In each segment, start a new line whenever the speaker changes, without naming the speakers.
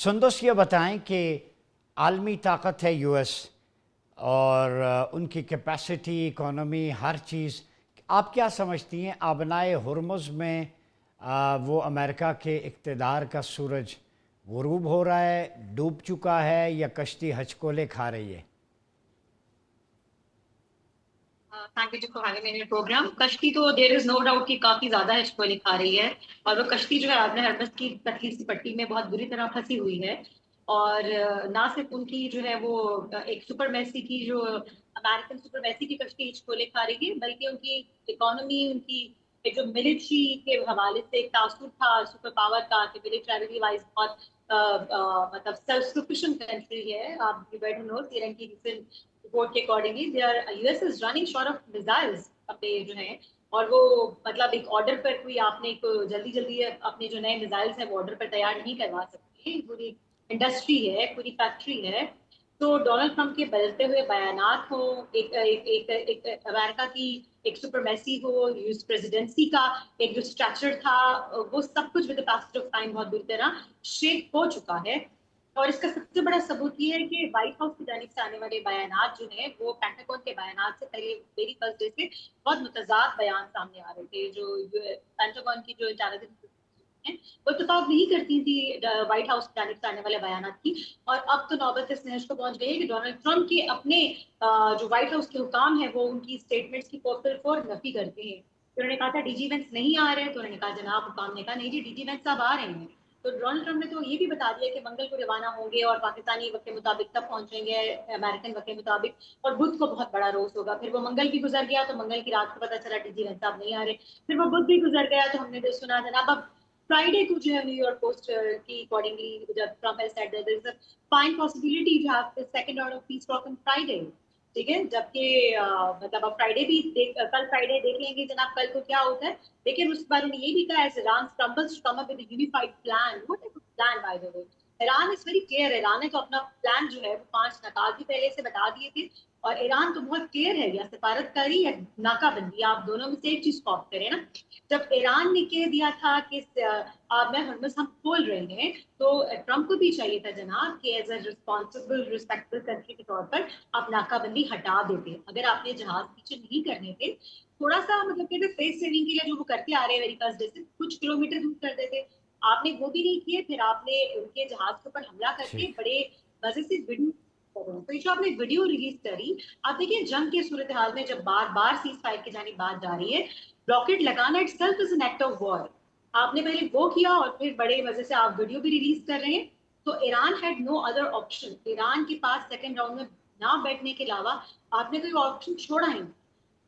سندس یہ بتائیں کہ عالمی طاقت ہے US اور ان کی کیپیسٹی، اکانومی، ہر چیز، آپ کیا سمجھتی ہیں آبنائے ہرمز میں وہ امریکہ کے اقتدار کا سورج غروب ہو رہا ہے، ڈوب چکا ہے یا کشتی ہچکولے کھا رہی ہے؟
Thank you for having me in program. کشتی تو دیر از نو ڈاؤٹ کہ کافی زیادہ ہچکولے کھا رہی ہے، اور وہ کشتی جو ہے آبن ہرمز کی پتلی سی پٹی میں بہت بری طرح پھنسی ہوئی ہے. اور نہ صرف ان کی جو ہے وہ ایک سپر میسی کی جو امریکن سپر میسی کی کشتی ہچکولے کھا رہی ہے، بلکہ ان کی اکانومی، ان کی جو ملٹری کے حوالے سے ایک تاثر تھا سپر پاور کا کہ ملٹری وائز بہت مطلب سیلف سفیشینٹ کنٹری ہے. آپ ایران کی ریسنٹ رپورٹ کے accordingly US is running short of missiles اپنے جو ہیں، اور وہ مطلب ایک آرڈر پر کوئی آپ نے جلدی اپنے جو نئے میزائلز ہیں وہ آرڈر پر تیار نہیں کروا سکتے. پوری انڈسٹری ہے، پوری فیکٹری ہے. تو ڈونلڈ ٹرمپ کے بدلتے ہوئے بیانات ہوں، ایک امریکہ کی ایک سپرمیسی ہو، یوز پریزیڈنسی کا ایک جو اسٹرکچر تھا، وہ سب کچھ ود پاسج آف ٹائم بہت بری طرح شیک ہو چکا ہے. اور اس کا سب سے بڑا ثبوت یہ ہے کہ وائٹ ہاؤس کی جانب سے آنے والے بیانات جو ہیں وہ پینٹاگون کے بیانات سے پہلے میری فرسٹ ڈے سے بہت متضاد بیان سامنے آ رہے تھے. جو پینٹاگون کی جو انٹیلیجنس ہیں وہ اتفاق نہیں کرتی تھی وائٹ ہاؤس کی جانب سے آنے والے بیانات کی. اور اب تو نوبت اس نہج کو پہنچ گئی ہے کہ ڈونلڈ ٹرمپ کے اپنے جو وائٹ ہاؤس کے حکام ہیں وہ ان کی اسٹیٹمنٹس کی فور نفی کرتے ہیں. انہوں نے کہا تھا ڈی جی وینس نہیں آ رہے، تو انہوں نے کہا جناب حکام نے کہا نہیں جی ڈی جی وینس صاحب آ رہے ہیں. تو ڈونلڈ ٹرمپ نے تو یہ بھی بتا دیا کہ منگل کو روانہ ہوں گے اور پاکستانی وقت کے مطابق تب پہنچیں گے امریکن وقت کے مطابق، اور بدھ کو بہت بڑا روز ہوگا. پھر وہ منگل بھی گزر گیا تو منگل کی رات کو پتا چلا ڈی جی وینس صاحب نہیں آ رہے. پھر وہ بدھ بھی گزر گیا تو ہم نے سنا جناب اب فرائیڈے کو جو ہے نیو یارک پوسٹ کی اکارڈنگلی جب Trump has said there is a fine possibility to have the second round of peace talk on Friday. ٹھیک ہے، جبکہ مطلب اب فرائیڈے بھی کل فرائیڈے دیکھ لیں گے جناب کل کو کیا ہوتا ہے. لیکن اس بار نے یہ بھی کہا as Iran stumbles to come up with a unified plan. What is the plan by the way? Iran is very clear. Iran نے تو اپنا پلان جو ہے وہ 5 نکات بھی پہلے سے بتا دیے تھے، اور ایران تو بہت کلیئر ہے، یا سفارت کاری یا ناکہ بندی، آپ دونوں میں سے ایک چیز کاپ کریں نا. جب ایران نے کہہ دیا تھا کہ میں ہرمز ہم کھول رہے ہیں، تو ٹرمپ کو بھی چاہیے تھا جناب کہ as a responsible respectable country کے طور پر آپ ناکہ بندی ہٹا دیتے. اگر آپ نے جہاز پیچھے نہیں کرنے تھے، تھوڑا سا مطلب کہتے فیس سیونگ کے لیے جو وہ کرتے آ رہے ہیں میری پاس جیسے کچھ کلومیٹر دور کر دیتے، آپ نے وہ بھی نہیں کیے. پھر آپ نے ان کے جہاز کے اوپر حملہ کر کے
ٹھیک.
بڑے مزے سے ویڈیو، تو یہ جو آپ نے ویڈیو ریلیز کری، آپ دیکھیں جنگ کے صورتحال میں جب بار بار سیز فائر کی جانب بات جا رہی ہے، راکٹ لگانا itself is an act of war. آپ نے پہلے وہ کیا اور پھر بڑے مزے سے آپ ویڈیو بھی ریلیز کر رہے ہیں. تو Iran had no other option. Iran کے پاس سیکنڈ راؤنڈ میں نہ بیٹھنے کے علاوہ آپ نے کوئی آپشن چھوڑا ہی نہیں.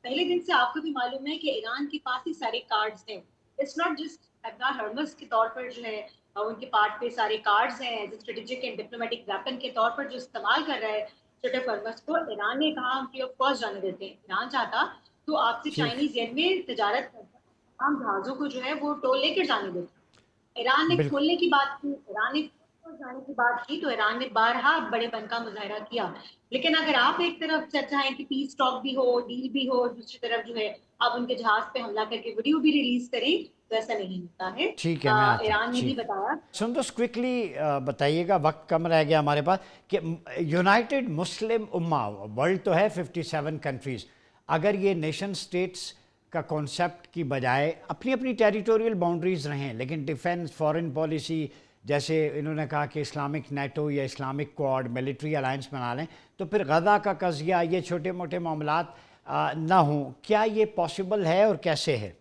پہلے دن سے آپ کو بھی معلوم ہے کہ ایران کے پاس ہی سارے کارڈز ہیں. اٹس ناٹ جسٹ ابنا ہرمز کے طور پر جو ہے ان کے پارٹ پہ سارے کارڈز ہیں اسٹریٹجک اینڈ ڈپلومیٹک ویپن کے طور پر جو استعمال کر رہا ہے چھوٹے ہرمز کو. ایران نے کہا ہم فری آف کاسٹ جانے دیتے ہیں. ایران چاہتا تو آپ سے
ٹھیک.
چائنیز ین میں تجارت کرتا، تمام جہازوں کو جو ہے وہ ٹول لے کے جانے دیتا. ایران نے
بالکل.
کھولنے کی بات کی، ایران نے جانے کی بات کی، تو ایران نے بارہا بڑے پن کا مظاہرہ کیا. لیکن اگر آپ ایک طرف چاہیں کہ پیس ٹاک بھی ہو، ڈیل بھی ہو، دوسری طرف جو ہے آپ ان کے جہاز پہ حملہ کر کے ویڈیو بھی ریلیز کریں، تو ایسا نہیں ہوتا ہے.
ٹھیک ہے، میں آتا ہوں.
ایران نے بھی
ٹھیک.
بتایا.
سندس کوئکلی بتائیے گا، وقت کم رہ گیا ہمارے پاس، کہ یونائٹڈ مسلم امہ، ورلڈ تو ہے 57 کنٹریز، اگر یہ نیشن سٹیٹس کا کانسیپٹ کی بجائے اپنی اپنی ٹیریٹوریل باؤنڈریز رہیں، لیکن ڈیفینس، فارن پالیسی، جیسے انہوں نے کہا کہ اسلامک نیٹو یا اسلامک کوڈ ملٹری الائنس بنا لیں، تو پھر غزہ کا قضیہ، یہ چھوٹے موٹے معاملات نہ ہوں. کیا یہ پاسبل ہے اور کیسے ہے؟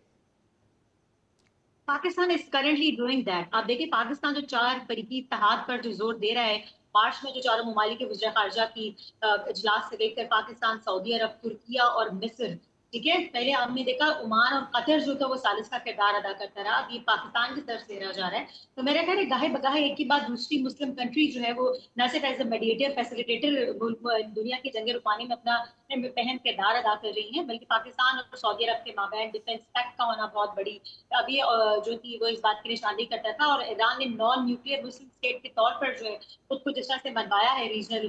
Pakistan is currently doing that. آپ دیکھیں پاکستان جو 4 فریقی اتحاد پر جو زور دے رہا ہے، مارچ میں جو چاروں ممالک کے وزراء خارجہ کی اجلاس سے لے کر پاکستان، سعودی عرب، ترکیہ اور مصر، ٹھیک ہے، پہلے آپ نے دیکھا عمان اور قطر جو تھا وہ ثالث کا کردار ادا کرتا رہا، اب یہ پاکستان کی طرف سے رہا جا رہا ہے. تو میرا خیال ہے گاہے بگاہے ایک کے بعد دوسری مسلم کنٹری جو ہے وہ نہ صرف ایز اے میڈیٹر، فیسیلیٹیٹر دنیا کی جنگ رکانے میں اپنا اہم کردار ادا کر رہی ہیں، بلکہ پاکستان اور سعودی عرب کے مابین ڈیفینس پیکٹ کا ہونا بہت بڑی ابھی جو تھی وہ اس بات کی نشاندہی کرتا تھا. اور ایران نے نان نیوکلیئر مسلم اسٹیٹ کے طور پر جو ہے خود کو جس طرح سے منوایا ہے ریجنل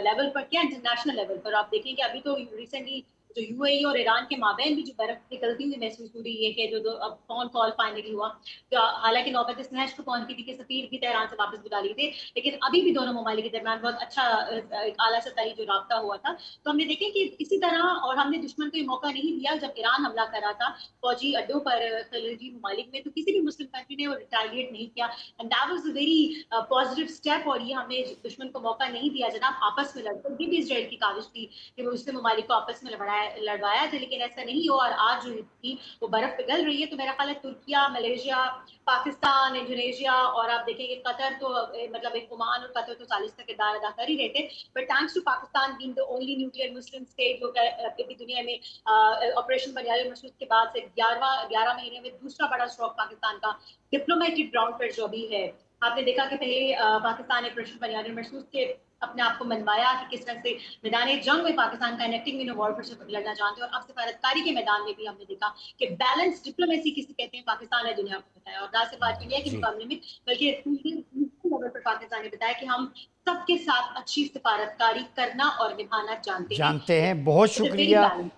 لیول پر کیا انٹرنیشنل لیول پر. آپ دیکھیں کہ ابھی تو ریسنٹلی جو UAE اور ایران کے مابین بھی جو برف نکلتی ہوئی محسوس ہو رہی ہے کہ جو اب فون کال فائنلی ہوا، حالانکہ نوبت اس نہج کو پہنچ گئی تھی کہ سفیر بھی تہران سے واپس بلا لیے تھے، لیکن ابھی بھی دونوں ممالک کے درمیان بہت اچھا اعلیٰ سطحی جو رابطہ ہوا تھا. تو ہم نے دیکھا کہ اسی طرح، اور ہم نے دشمن کو یہ موقع نہیں دیا. جب ایران حملہ کر رہا تھا فوجی اڈوں پر خلیجی ممالک میں، تو کسی بھی مسلم کنٹری نے وہ ریٹیلیٹ نہیں کیا. And that was a very positive step. اور یہ ہمیں دشمن کو موقع نہیں دیا جناب آپس میں لڑتے. یہ بھی اسرائیل کی کاوش تھی کہ وہ مسلم ممالک کو آپس میں لڑوایا تھا، لیکن ایسا نہیں ہوا. اور آج جو تھی وہ برف پگھل رہی ہے. تو میرا خیال ہے ترکیہ، ملیشیا، پاکستان، انڈونیشیا، اور آپ دیکھیں کہ قطر تو مطلب ایک عمان اور قطر تو ثالث کا کردار ادا کر ہی رہے تھے. But thanks to Pakistan being the only nuclear Muslim state جو ابھی دنیا میں آپریشن بنیاد مسعود کے بعد سے 11 مہینے میں دوسرا بڑا اسٹروک پاکستان کا ڈپلومیٹک گراؤنڈ پر جو بھی ہے. آپ نے دیکھا کہ پہلے پاکستان نے آپریشن بنیاد مسعود کے اپنے آپ کو منوایا کہ کس طرح سے میدان جنگ میں پاکستان کا انیکٹنگ ان وار سے لڑنا جانتے ہیں. اور اب سفارتکاری کے میدان میں بھی ہم نے دیکھا کہ بیلنس ڈپلومیسی کسی کہتے ہیں پاکستان نے دنیا کو بتایا. اور نہ صرف آج انڈیا کے
جی
مقابلے میں بلکہ لیول پر پاکستان نے بتایا کہ ہم سب کے ساتھ اچھی سفارتکاری کرنا اور نبھانا جانتے ہیں.
جانتے ہیں. بہت
It's a very
شکریہ
balanced.